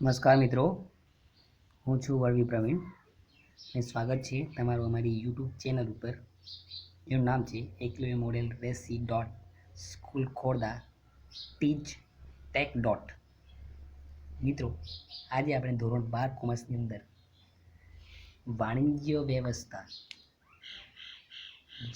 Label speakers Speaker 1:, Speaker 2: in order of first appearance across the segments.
Speaker 1: નમસ્કાર મિત્રો, હું છું વળવી પ્રવીણ અને સ્વાગત છે તમારું અમારી યુટ્યુબ ચેનલ ઉપર, જેનું નામ છે એકલવ્ય મોડેલ રેસી ડોટ સ્કૂલ ખોરદા ટીચ ટેક ડોટ. મિત્રો, આજે આપણે ધોરણ 12 કોમર્સની અંદર વાણિજ્ય વ્યવસ્થા,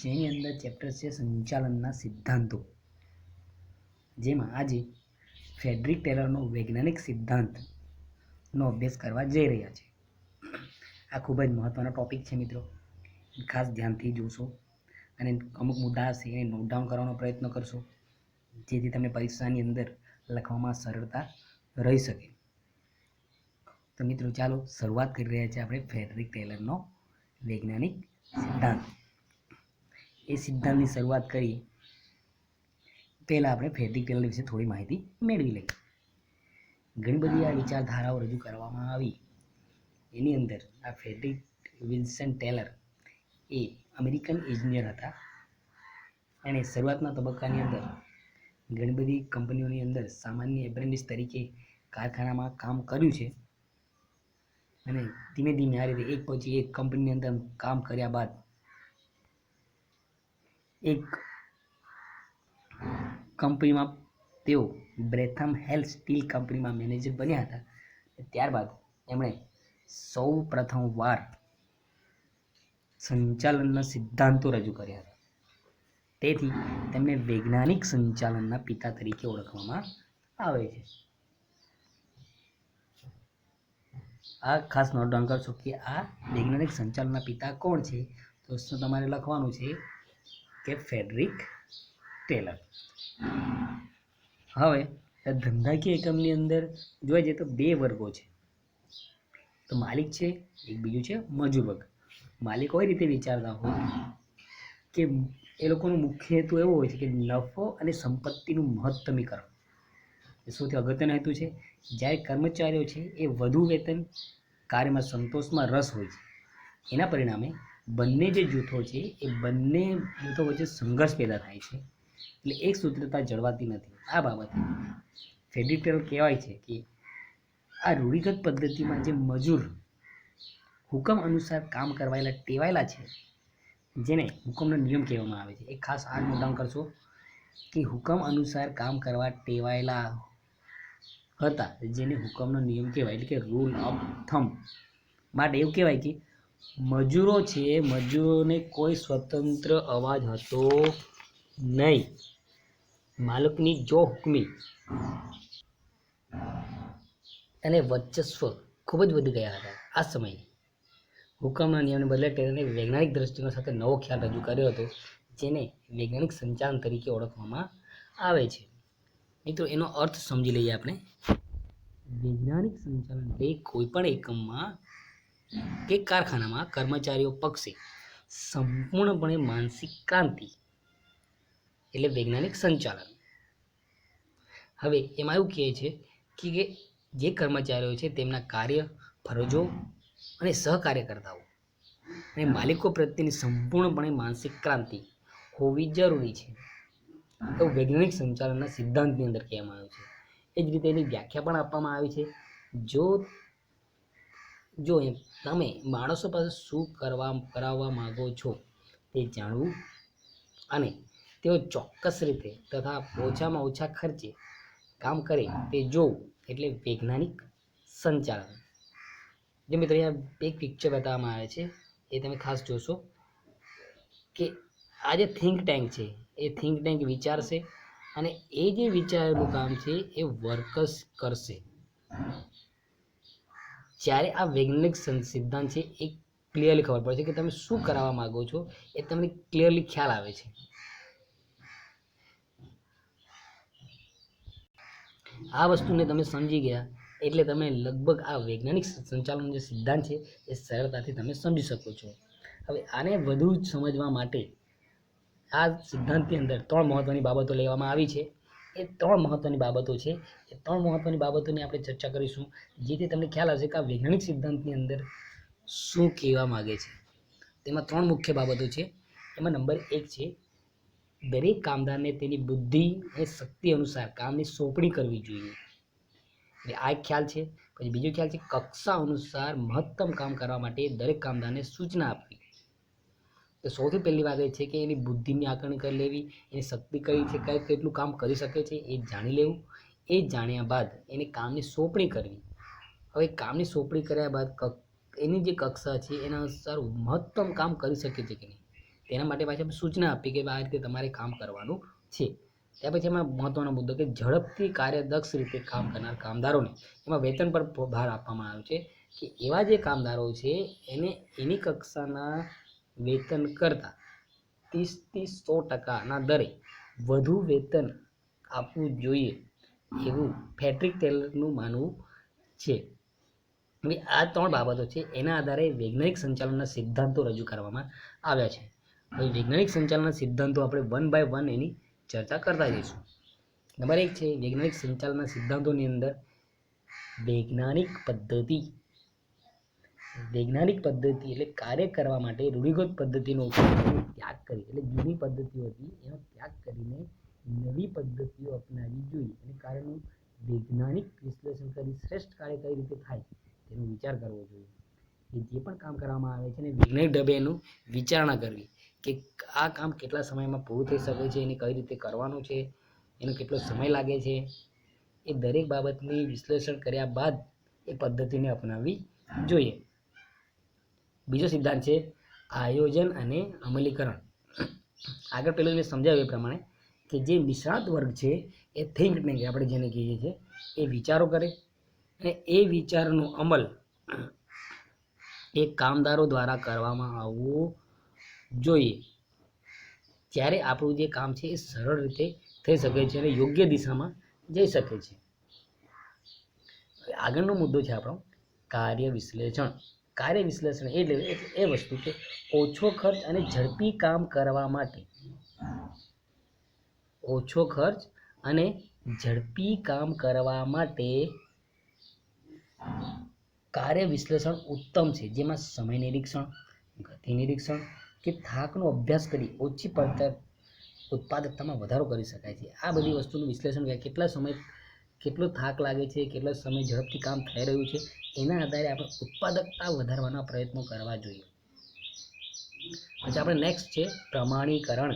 Speaker 1: જેની અંદર ચેપ્ટર છે સંચાલનના સિદ્ધાંતો, જેમાં આજે ફ્રેડરિક ટેલરનો વૈજ્ઞાનિક સિદ્ધાંતનો અભ્યાસ કરવા જઈ રહ્યા છે. આ ખૂબ જ મહત્ત્વનો ટૉપિક છે મિત્રો, ખાસ ધ્યાનથી જોશો અને અમુક મુદ્દા હશે એને નોટ ડાઉન કરવાનો પ્રયત્ન કરશો, જેથી તમને પરીક્ષાની અંદર લખવામાં સરળતા રહી શકે. તો મિત્રો ચાલો શરૂઆત કરી રહ્યા છીએ આપણે ફ્રેડરિક ટેલરનો વૈજ્ઞાનિક સિદ્ધાંત. એ સિદ્ધાંતની શરૂઆત કરી પહેલાં આપણે ફ્રેડરિક ટેલર વિશે થોડી માહિતી મેળવી લઈએ. ઘણી બધી આ વિચારધારાઓ રજૂ કરવામાં આવી. એની અંદર આ ફ્રેડરિક વિલ્સન ટેલર એ અમેરિકન એન્જિનિયર હતા. એણે શરૂઆતના તબક્કાની અંદર ઘણી બધી કંપનીઓની અંદર સામાન્ય એપ્રેન્ટિસ તરીકે કારખાનામાં કામ કર્યું છે અને ધીમે ધીમે આ રીતે એક પછી એક કંપનીની અંદર કામ કર્યા બાદ એક કંપનીમાં તેઓ બ્રેથમ હેલ સ્ટીલ કંપનીમાં મેનેજર બન્યા હતા. ત્યારબાદ એમણે સૌ પ્રથમ વાર સંચાલનના સિદ્ધાંતો રજૂ કર્યા હતા. તેથી તેમને વૈજ્ઞાનિક સંચાલનના પિતા તરીકે ઓળખવામાં આવે છે. આ ખાસ નોટ ડાઉન કરશો કે આ વૈજ્ઞાનિક સંચાલનના પિતા કોણ છે. તો તમારે લખવાનું છે કે ફ્રેડરિક ટેલર. હવે ધંધાકીય એકમની અંદર જોવા જઈએ તો બે વર્ગો છે. તો માલિક છે, એક બીજું છે મજૂર વર્ગ. માલિક કઈ રીતે વિચારતા હોય કે એ લોકોનો મુખ્ય હેતુ એવો હોય છે કે નફો અને સંપત્તિનું મહત્તમીકરણ એ સૌથી અગત્યનો હેતુ છે. જ્યારે કર્મચારીઓ છે એ વધુ વેતન, કાર્યમાં સંતોષમાં રસ હોય છે. એના પરિણામે બંને જે જૂથો છે એ બંને જૂથો વચ્ચે સંઘર્ષ પેદા થાય છે, એટલે એક સૂત્રતા જળવાતી નથી. આ બાબતે ફ્રેડરિક ટેલર કહેવાય છે કે આ રૂઢિગત પદ્ધતિમાં જે મજૂર હુકમ અનુસાર કામ કરવાયેલા ટેવાયેલા છે, જેને હુકમનો નિયમ કહેવામાં આવે છે. એ ખાસ આ નોટ ડાઉન કરશો કે હુકમ અનુસાર કામ કરવા ટેવાયેલા હતા, જેને હુકમનો નિયમ કહેવાય, એટલે કે રૂલ ઓફ થમ્બ. માટે એવું કહેવાય કે મજૂરો છે, મજૂરોને કોઈ સ્વતંત્ર અવાજ હતો નહીં. માલિકની જો હુકમી અને વર્ચસ્વ ખૂબ જ વધી ગયા હતા. આ સમયે હુકમના નિયમને બદલે ટેલરે વૈજ્ઞાનિક દ્રષ્ટિકોણ સાથે નવો ખ્યાલ રજૂ કર્યો હતો, જેને વૈજ્ઞાનિક સંચાલન તરીકે ઓળખવામાં આવે છે. મિત્રો, એનો અર્થ સમજી લઈએ આપણે. વૈજ્ઞાનિક સંચાલન એટલે કોઈ પણ એકમમાં કે કારખાનામાં કર્મચારીઓ પક્ષે સંપૂર્ણપણે માનસિક ક્રાંતિ એટલે વૈજ્ઞાનિક સંચાલન. હવે એમાં એવું કહે છે કે જે કર્મચારીઓ છે તેમના કાર્ય, ફરજો અને સહકાર્યકર્તાઓ અને માલિકો પ્રત્યેની સંપૂર્ણપણે માનસિક ક્રાંતિ હોવી જરૂરી છે, એવું વૈજ્ઞાનિક સંચાલનના સિદ્ધાંતની અંદર કહેવામાં આવ્યું છે. એ જ રીતે એની વ્યાખ્યા પણ આપવામાં આવી છે. જો તમે માણસો પાસે શું કરાવવા માગો છો તે જાણવું અને તેઓ ચોક્કસ રીતે તથા ઓછામાં ઓછા ખર્ચે કામ કરે તે જોવું એટલે વૈજ્ઞાનિક સંચાલન. જે મિત્રો અહીંયા એક પિક્ચર બતાવવામાં આવે છે, એ તમે ખાસ જોશો કે આ જે થિંક ટેન્ક છે એ થિંક ટેન્ક વિચારશે અને એ જે વિચારેલું કામ છે એ વર્કર્સ કરશે. જ્યારે આ વૈજ્ઞાનિક સિદ્ધાંત છે એ ક્લિયરલી ખબર પડે છે કે તમે શું કરાવવા માગો છો, એ તમને ક્લિયરલી ખ્યાલ આવે છે. આ વસ્તુને તમે સમજી ગયા એટલે તમે લગભગ આ વૈજ્ઞાનિક સંચાલનનો જે સિદ્ધાંત છે એ સરળતાથી તમે સમજી શકો છો. હવે આને વધુ સમજવા માટે આ સિદ્ધાંતની અંદર 3 મહત્વની બાબતો લેવામાં આવી છે. એ 3 મહત્વની બાબતો છે. એ 3 મહત્વની બાબતોની આપણે ચર્ચા કરીશું, જેથી તમને ખ્યાલ આવશે કે આ વૈજ્ઞાનિક સિદ્ધાંતની અંદર શું કહેવા માગે છે. તેમાં 3 મુખ્ય બાબતો છે. એમાં નંબર 1 છે, દરેક કામદારને તેની બુદ્ધિ અને શક્તિ અનુસાર કામની સોંપણી કરવી જોઈએ. એટલે આ એક ખ્યાલ છે. પછી બીજો ખ્યાલ છે કક્ષા અનુસાર મહત્તમ કામ કરવા માટે દરેક કામદારને સૂચના આપવી. તો સૌથી પહેલી વાત એ છે કે એની બુદ્ધિની આકારણી કરી લેવી, એની શક્તિ કઈ છે, કેટલું કામ કરી શકે છે એ જાણી લેવું. એ જાણ્યા બાદ એને કામની સોંપણી કરવી. હવે કામની સોંપણી કર્યા બાદ એની જે કક્ષા છે એના અનુસાર મહત્તમ કામ કરી શકે છે કે નહીં તેના માટે પાછી આપણે સૂચના આપી કે આ રીતે તમારે કામ કરવાનું છે. ત્યાર પછી એમાં મહત્વનો મુદ્દો કે ઝડપથી કાર્યદક્ષ રીતે કામ કરનાર કામદારોને એમાં વેતન પર ભાર આપવામાં આવ્યો છે કે એવા જે કામદારો છે એને એની કક્ષાના વેતન કરતાં 30-100% દરે વધુ વેતન આપવું જોઈએ એવું ફેડરિક ટેલરનું માનવું છે. હવે આ 3 બાબતો છે એના આધારે વૈજ્ઞાનિક સંચાલનના સિદ્ધાંતો રજૂ કરવામાં આવ્યા છે. હવે વૈજ્ઞાનિક સંચાલનના સિદ્ધાંતો આપણે 1 by 1 એની ચર્ચા કરતા જઈશું. નંબર 1 છે વૈજ્ઞાનિક સંચાલનના સિદ્ધાંતોની અંદર વૈજ્ઞાનિક પદ્ધતિ એટલે કાર્ય કરવા માટે રૂઢિગત પદ્ધતિનો ત્યાગ કરી, એટલે જૂની પદ્ધતિઓ હતી એનો ત્યાગ કરીને નવી પદ્ધતિઓ અપનાવવી જોઈએ અને કાર્યનું વૈજ્ઞાનિક વિશ્લેષણ કરી શ્રેષ્ઠ કાર્ય કઈ રીતે થાય તેનો વિચાર કરવો જોઈએ. એ જે પણ કામ કરવામાં આવે છે એને વૈજ્ઞાનિક ઢબે એનું વિચારણા કરવી કે આ કામ કેટલા સમયમાં પૂરું થઈ શકે છે, એને કઈ રીતે કરવાનું છે, એનો કેટલો સમય લાગે છે, એ દરેક બાબતની વિશ્લેષણ કર્યા બાદ એ પદ્ધતિને અપનાવવી જોઈએ. બીજો સિદ્ધાંત છે આયોજન અને અમલીકરણ. આગળ પેલું મેં સમજાવ્યું એ પ્રમાણે કે જે નિષ્ણાત વર્ગ છે એ થિંક ટેન્ક આપણે જેને કહીએ છીએ એ વિચારો કરે અને એ વિચારનો અમલ એ કામદારો દ્વારા કરવામાં આવવું જોઈએ. ત્યારે આપણું જે કામ છે એ સરળ રીતે થઈ શકે છે અને યોગ્ય દિશામાં જઈ શકે છે. આગળનો મુદ્દો છે આપણો કાર્ય વિશ્લેષણ. કાર્ય વિશ્લેષણ એટલે એ વસ્તુ કે ઓછો ખર્ચ અને ઝડપી કામ કરવા માટે કાર્ય વિશ્લેષણ ઉત્તમ છે, જેમાં સમય નિરીક્ષણ, ગતિ નિરીક્ષણ કે થાકનો અભ્યાસ કરી ઓછી પડતર ઉત્પાદકતામાં વધારો કરી શકાય છે. આ બધી વસ્તુનું વિશ્લેષણ કેટલા સમય કેટલો થાક લાગે છે, કેટલો સમય ઝડપથી કામ થઈ રહ્યું છે એના આધારે આપણે ઉત્પાદકતા વધારવાના પ્રયત્નો કરવા જોઈએ. પછી આપણે નેક્સ્ટ છે પ્રમાણીકરણ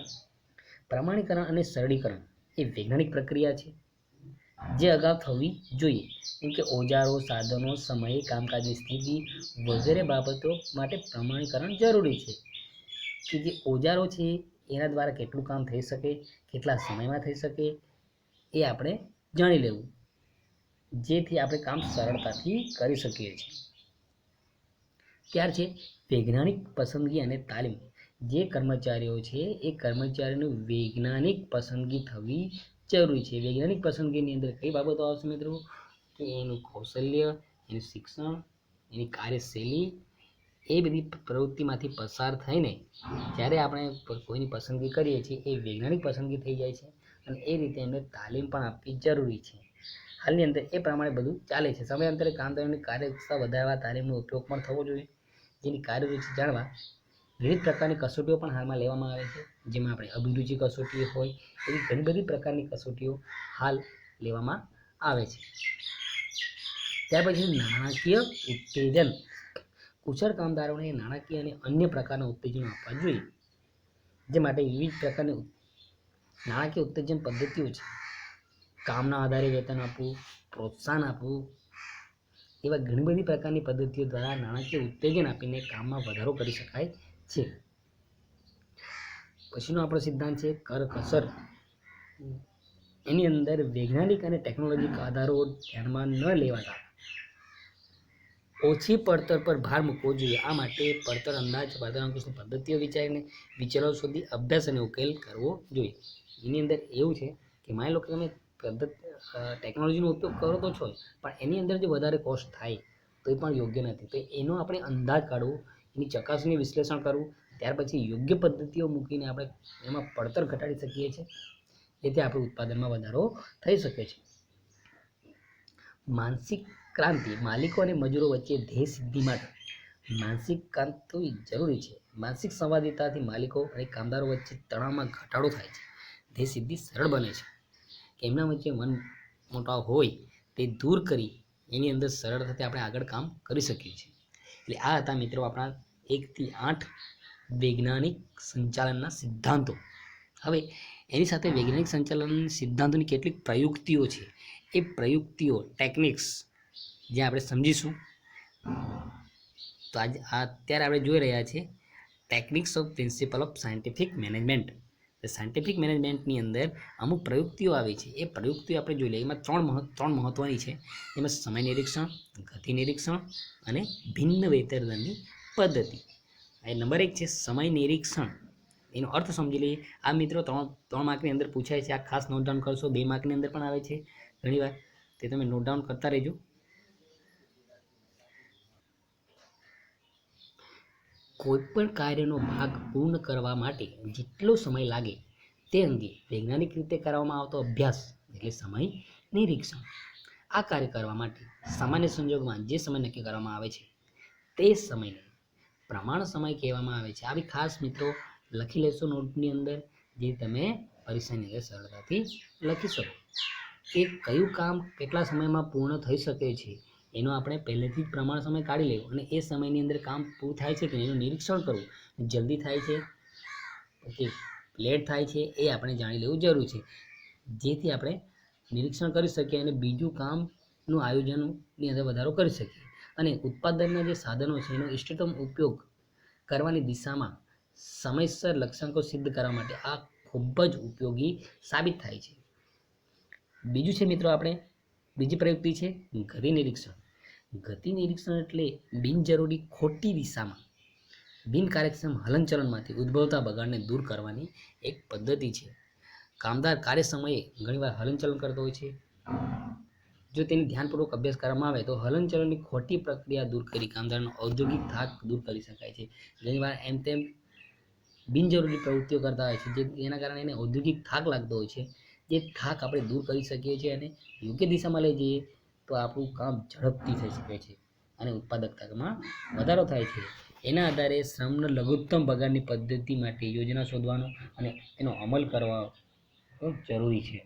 Speaker 1: અને સરળીકરણ. એ વૈજ્ઞાનિક પ્રક્રિયા છે જે અગાઉ થવી જોઈએ, જેમ કે ઓજારો, સાધનો, સમય, કામકાજની સ્થિતિ વગેરે બાબતો માટે પ્રમાણીકરણ જરૂરી છે. કે જે ઓજારો છે એના દ્વારા કેટલું કામ થઈ શકે, કેટલા સમયમાં થઈ શકે એ આપણે જાણી લેવું, જેથી આપણે કામ સરળતાથી કરી શકીએ છીએ. ત્યાર છે વૈજ્ઞાનિક પસંદગી અને તાલીમ. જે કર્મચારીઓ છે એ કર્મચારીનું વૈજ્ઞાનિક પસંદગી થવી જરૂરી છે. વૈજ્ઞાનિક પસંદગીની અંદર કઈ બાબતો આવશે મિત્રો? કે એનું કૌશલ્ય, એનું શિક્ષણ, એની કાર્યશૈલી, એ બધી પ્રવૃત્તિમાંથી પસાર થઈને જ્યારે આપણે કોઈની પસંદગી કરીએ છીએ એ વૈજ્ઞાનિક પસંદગી થઈ જાય છે અને એ રીતે એમને તાલીમ પણ આપવી જરૂરી છે. હાલની અંદર એ પ્રમાણે બધું ચાલે છે. સમયાંતરે કામદારોની કાર્યક્ષમતા વધારવા તાલીમનો ઉપયોગ પણ થવો જોઈએ. જેની કાર્યરુચિ જાણવા વિવિધ પ્રકારની કસોટીઓ પણ હાલમાં લેવામાં આવે છે, જેમાં આપણે અભિરુચિ કસોટી હોય એવી ઘણી બધી પ્રકારની કસોટીઓ હાલ લેવામાં આવે છે. ત્યાર પછી નાણાકીય ઉત્તેજન. કુશળ કામદારોને નાણાકીય અને અન્ય પ્રકારના ઉત્તેજનો આપવા જોઈએ. જે માટે વિવિધ પ્રકારની નાણાકીય ઉત્તેજન પદ્ધતિઓ છે. કામના આધારે વેતન આપવું, પ્રોત્સાહન આપવું, એવા ઘણી બધી પ્રકારની પદ્ધતિઓ દ્વારા નાણાકીય ઉત્તેજન આપીને કામમાં વધારો કરી શકાય છે. પછીનો આપણો સિદ્ધાંત છે કરકસર. એની અંદર વૈજ્ઞાનિક અને ટેકનોલોજીક આધારો ધ્યાનમાં ન લેવાતા ઓછી પડતર પર ભાર મૂકવો જોઈએ. આ માટે પડતર અંદાજ, પડતર અંકુશની પદ્ધતિઓ વિચારીને વિચારો સુધી અભ્યાસ અને ઉકેલ કરવો જોઈએ. એની અંદર એવું છે કે માની લો કે તમે ટેકનોલોજીનો ઉપયોગ કરો તો છો, પણ એની અંદર જે વધારે કોસ્ટ થાય તો એ પણ યોગ્ય નથી. તો એનો આપણે અંદાજ કાઢવો, એની ચકાસણી વિશ્લેષણ કરવું, ત્યાર પછી યોગ્ય પદ્ધતિઓ મૂકીને આપણે એમાં પડતર ઘટાડી શકીએ છીએ, જેથી આપણું ઉત્પાદનમાં વધારો થઈ શકે છે. માનસિક ક્રાંતિ. માલિકો અને મજૂરો વચ્ચે ધ્યેય સિદ્ધિ માટે માનસિક ક્રાંતિ જરૂરી છે. માનસિક સંવાદિતાથી માલિકો અને કામદારો વચ્ચે તણાવમાં ઘટાડો થાય છે. ધ્યેય સિદ્ધિ સરળ બને છે. કે એમના વચ્ચે મન મોટાવ હોય તે દૂર કરી એની અંદર સરળતાથી આપણે આગળ કામ કરી શકીએ છીએ. એટલે આ હતા મિત્રો આપણા 1 થી 8 વૈજ્ઞાનિક સંચાલનના સિદ્ધાંતો. હવે એની સાથે વૈજ્ઞાનિક સંચાલન સિદ્ધાંતોની કેટલીક પ્રયુક્તિઓ છે. એ પ્રયુક્તિઓ ટેકનિક્સ જે આપણે સમજીશું. તો અત્યારે આપણે જોઈ રહ્યા છીએ techniques of principle of scientific management. Scientific મેનેજમેન્ટની અંદર અમુક પ્રયુક્તિઓ આવે છે. એ પ્રયુક્તિઓ આપણે જોઈ લઈએ. એમાં ત્રણ મહત્ત્વની છે. એમાં સમય નિરીક્ષણ, ગતિ નિરીક્ષણ અને ભિન્ન વેતન દરની પદ્ધતિ. એ નંબર 1 છે સમય નિરીક્ષણ. એનો અર્થ સમજી લઈએ. આ મિત્રો 3 માર્કની અંદર પૂછાય છે. આ ખાસ નોટ ડાઉન કરશો. 2 માર્કની અંદર પણ આવે છે ઘણીવાર, તે તમે નોટ ડાઉન કરતા રહેજો. કોઈપણ કાર્યનો ભાગ પૂર્ણ કરવા માટે જેટલો સમય લાગે તે અંગે વૈજ્ઞાનિક રીતે કરવામાં આવતો અભ્યાસ એટલે સમય નિરીક્ષણ. આ કાર્ય કરવા માટે સામાન્ય સંજોગોમાં જે સમય નક્કી કરવામાં આવે છે તે સમયને પ્રમાણ સમય કહેવામાં આવે છે. આવી ખાસ મિત્રો લખી લેશો નોટની અંદર, જે તમે પરીક્ષાની અંદર સરળતાથી લખી શકો કે કયું કામ કેટલા સમયમાં પૂર્ણ થઈ શકે છે. એનો આપણે પહેલેથી જ પ્રમાણ સમય કાઢી લેવો અને એ સમયની અંદર કામ પૂરું થાય છે કે એનું નિરીક્ષણ કરવું. જલ્દી થાય છે કે લેટ થાય છે એ આપણે જાણી લેવું જરૂરી છે, જેથી આપણે નિરીક્ષણ કરી શકીએ અને બીજું કામનું આયોજનની અંદર વધારો કરી શકીએ. અને ઉત્પાદનના જે સાધનો છે એનો ઇષ્ટતમ ઉપયોગ કરવાની દિશામાં સમયસર લક્ષ્યાંકો સિદ્ધ કરવા માટે આ ખૂબ જ ઉપયોગી સાબિત થાય છે. બીજું છે મિત્રો આપણે બીજી પ્રયુક્તિ છે ગતિ નિરીક્ષણ. ગતિ નિરીક્ષણ એટલે બિનજરૂરી ખોટી દિશામાં બિનકાર્યક્ષમ હલનચલનમાંથી ઉદ્ભવતા બગાડને દૂર કરવાની એક પદ્ધતિ છે. કામદાર કાર્ય સમયે ઘણીવાર હલનચલન કરતો હોય છે. જો તેની ધ્યાનપૂર્વક અભ્યાસ કરવામાં આવે તો હલનચલનની ખોટી પ્રક્રિયા દૂર કરી કામદારનો ઔદ્યોગિક થાક દૂર કરી શકાય છે. ઘણીવાર એમ તેમ બિનજરૂરી પ્રવૃત્તિઓ કરતા હોય છે, જેના કારણે એને ઔદ્યોગિક થાક લાગતો હોય છે. જે થાક આપણે દૂર કરી શકીએ છીએ અને યોગ્ય દિશામાં લઈ જઈએ તો આપણું કામ ઝડપથી થઈ શકે છે અને ઉત્પાદકતામાં વધારો થાય છે. એના આધારે શ્રમનો લઘુત્તમ પગારની પદ્ધતિ માટે યોજના શોધવાનો અને એનો અમલ કરવાનો જરૂરી છે.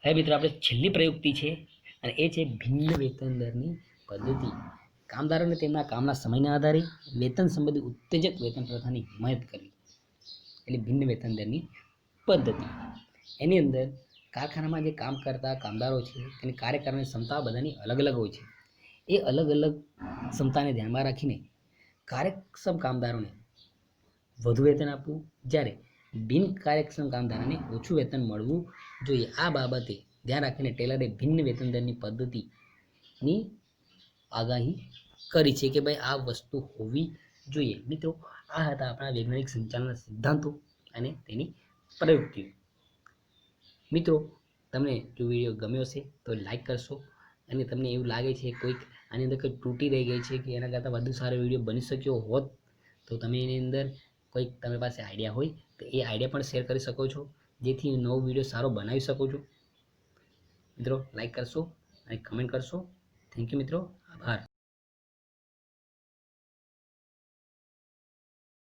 Speaker 1: હવે મિત્રો આપણે છેલ્લી પ્રયુક્તિ છે અને એ છે ભિન્ન વેતન દરની પદ્ધતિ. કામદારોને તેમના કામના સમયના આધારે વેતન સંબંધિત ઉત્તેજક વેતન પ્રથાની હિમાયત કરવી એટલે ભિન્ન વેતન દરની પદ્ધતિ. એની અંદર કારખાનામાં જે કામ કરતા કામદારો છે તેની કાર્ય કરવાની ક્ષમતા બધાની અલગ અલગ હોય છે. એ અલગ અલગ ક્ષમતાને ધ્યાનમાં રાખીને કાર્યક્ષમ કામદારોને વધુ વેતન આપવું, જ્યારે બિન કાર્યક્ષમ કામદારોને ઓછું વેતન મળવું જોઈએ. આ બાબતે ધ્યાન રાખીને ટેલરે ભિન્ન વેતન દરની પદ્ધતિની આગાહી કરી છે કે ભાઈ આ વસ્તુ હોવી જોઈએ. મિત્રો આ હતા આપણા વૈજ્ઞાનિક સંચાલનના સિદ્ધાંતો અને તેની પ્રયુક્તિઓ. મિત્રો તમને જો વિડીયો ગમ્યો છે તો લાઈક કરશો અને તમને એવું લાગે છે કોઈક આની અંદર કંઈક તૂટી રહી ગઈ છે કે એના કરતાં વધુ સારો વિડીયો બની શક્યો હોત તો તમે એની અંદર કોઈક તમારી પાસે આઈડિયા હોય તો એ આઈડિયા પણ શેર કરી શકો છો, જેથી નવો વિડીયો સારો બનાવી શકો છો. મિત્રો લાઈક કરશો અને કમેન્ટ કરશો. થેન્ક યુ મિત્રો, આભાર.